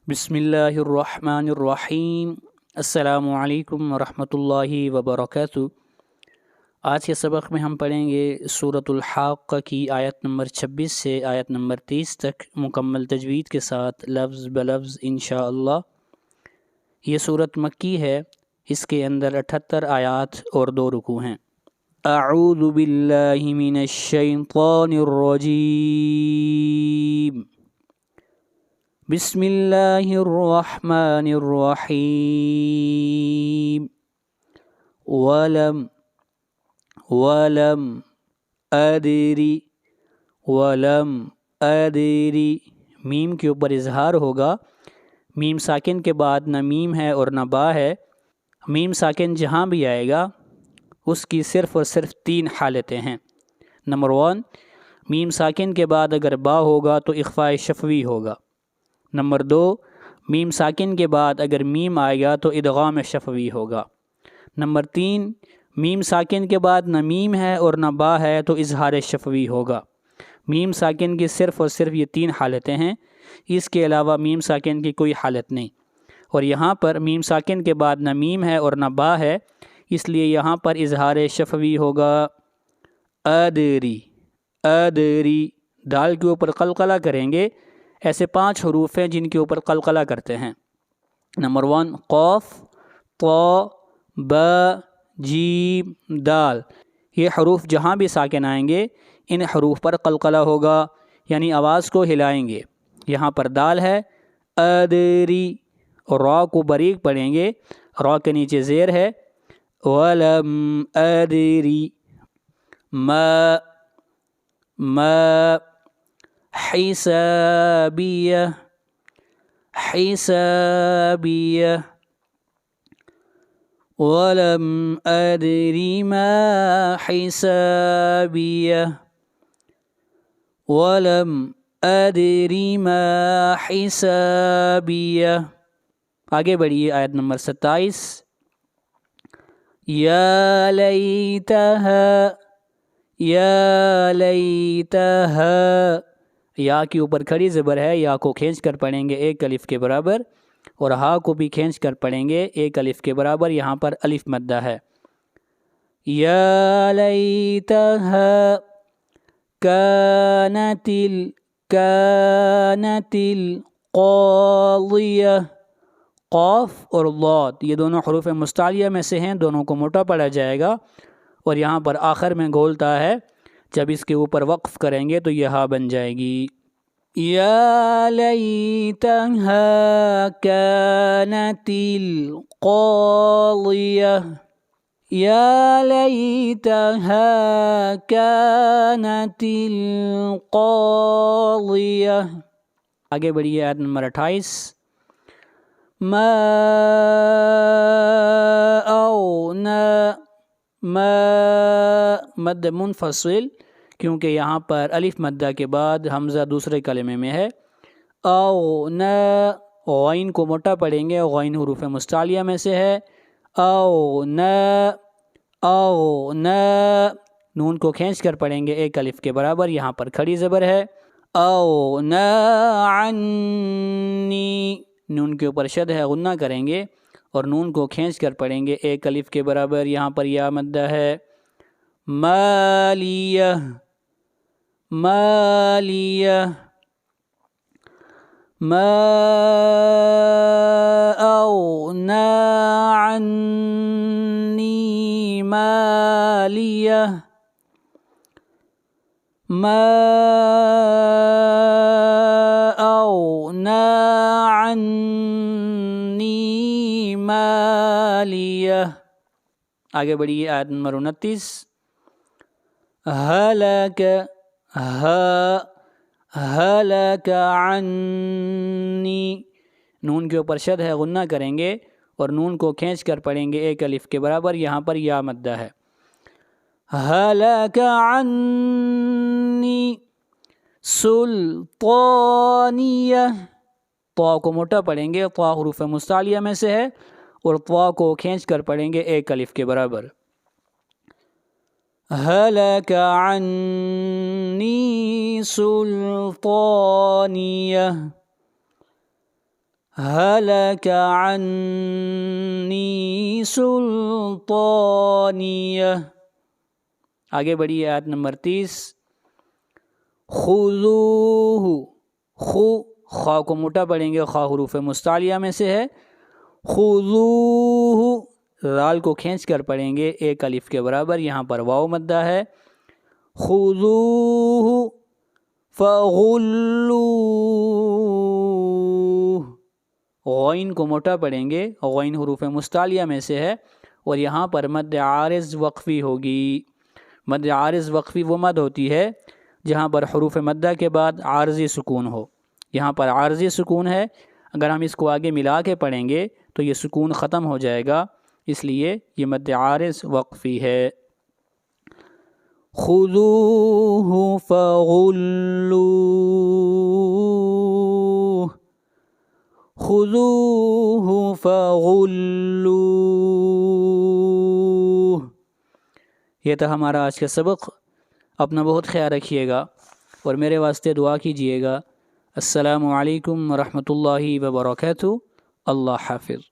बिस्मिल्लाहिर्रहमानिर्रहीम। अस्सलामु अलैकुम वरहमतुल्लाहि वबरकातुहू। आज के सबक में हम पढ़ेंगे सूरतुल हाक़्क़ा की आयत नंबर 26 से आयत नंबर 30 तक मुकम्मल तजवीद के साथ लफ्ज़ बलफ्ज़ इंशाअल्लाह। ये सूरत मक्की है। इसके अंदर 78 आयात और 2 रुकू हैं। अऊज़ु बिल्लाहि मिनश शैतानिर रजीम। बिस्मिल्लाहिर्रहमानिर्रहीम। वलम अदरी मीम के ऊपर इजहार होगा। मीम साकिन के बाद न मीम है और न बा है। मीम साकिन जहाँ भी आएगा उसकी सिर्फ़ और सिर्फ 3 हालतें हैं। नंबर 1, मीम साकिन के बाद अगर बा होगा तो इख्फ़ा शफ़वी होगा। नंबर 2, मीम साकिन के बाद अगर मीम आएगा तो इदगाम शफ़वी होगा। नंबर 3, मीम साकिन के बाद न मीम है और न बा है तो इजहार शफ़वी होगा। मीम साकिन की सिर्फ़ और सिर्फ ये 3 हालतें हैं। इसके अलावा मीम साकिन की कोई हालत नहीं। और यहाँ पर मीम साकिन के बाद न मीम है और न बा है, इसलिए यहाँ पर इजहार शफ़वी होगा। अदरी दाल के ऊपर क़लक़ला करेंगे। ऐसे 5 हरूफ हैं जिनके ऊपर क़लक़ला करते हैं। नंबर 1, क़ाफ़, ता, बा, जीम, दाल। ये हरूफ जहाँ भी साकिन आएंगे इन हरूफ पर क़लक़ला होगा, यानी आवाज़ को हिलाएंगे। यहाँ पर दाल है अदरी, और रॉ को बारीक पढ़ेंगे। रॉ के नीचे ज़ेर है। वलम अदरी मा हिसाबियह वलम अदरी मा हिसाबियह वलम अदरी मा हिसाबियह। आगे बढ़िए आयत नंबर 27। या लैतहा, या के ऊपर खड़ी ज़बर है। या को खींच कर पढ़ेंगे 1 अलिफ के बराबर, और हा को भी खींच कर पढ़ेंगे 1 अलिफ के बराबर। यहाँ पर अलिफ मद्दा है। या लैतहा कानतिल क़ाज़ियह। क़ाफ़ और लाद ये दोनों हरूफ मुस्तालिया में से हैं। दोनों को मोटा पढ़ा जाएगा और यहाँ पर आखिर में गोलता है। जब इसके ऊपर वक्फ़ करेंगे तो यह हा बन जाएगी। या लैतहा कानतिल क़ाज़ियह या लैतहा कानतिल क़ाज़ियह। आगे बढ़िए आयत नंबर 28। मा मद मुनफसिल, क्योंकि यहाँ पर अलिफ मद्दा के बाद हमज़ा दूसरे कलमे में है। औ न, गैन को मोटा पढ़ेंगे। गैन हुरूफ मुस्तालिया में से है। औ न नून को खींच कर पढ़ेंगे 1 अलिफ के बराबर। यहाँ पर खड़ी ज़बर है। औ न अन्नी, नून के ऊपर शद है, गुन्ना करेंगे और नून को खींच कर पढ़ेंगे 1 अलिफ के बराबर। यहाँ पर या मद्दा है। मालियह मा अग़ना अन्नी मालियह मा अग़ना अन्नी मालियह। आगे बढ़िए आयत नंबर 29। हलक अन्नी, नून के ऊपर शद है, गुन्ना करेंगे और नून को खींच कर पढ़ेंगे 1 अलिफ के बराबर। यहाँ पर या मद्दा है। हलक अन्नी सुल्तानियह, तो को मोटा पढ़ेंगे। तो हुरूफ मुस्तालिया में से है और तो को खींच कर पढ़ेंगे 1 अलिफ के बराबर। हलक अन्नी सुल्तानियह هلك عني سلطانیہ۔ آگے بڑھیے آیت نمبر 30، خذوہ، خا کو موٹا پڑھیں گے، خا حروف مستعلیہ میں سے ہے، خذوہ، رال کو کھینچ کر پڑھیں گے ایک الف کے برابر، یہاں پر واو مدہ ہے، خذوہ فغلوہ، غین کو موٹا پڑھیں گے، غین حروف مستعلیہ میں سے ہے، اور یہاں پر مد عارض وقفی ہوگی۔ مد عارض وقفی وہ مد ہوتی ہے جہاں پر حروف مدہ کے بعد عارضی سکون ہو، یہاں پر عارضی سکون ہے، اگر ہم اس کو آگے ملا کے پڑھیں گے تو یہ سکون ختم ہو جائے گا، اس لیے یہ مد عارض وقفی ہے۔ خذوہ فغلوہ، خذوہ فغلوہ۔ یہ تھا ہمارا آج کا سبق، اپنا بہت خیال رکھیے گا اور میرے واسطے دعا کیجیے گا۔ السلام علیکم ورحمۃ اللہ وبرکاتہ۔ اللہ حافظ۔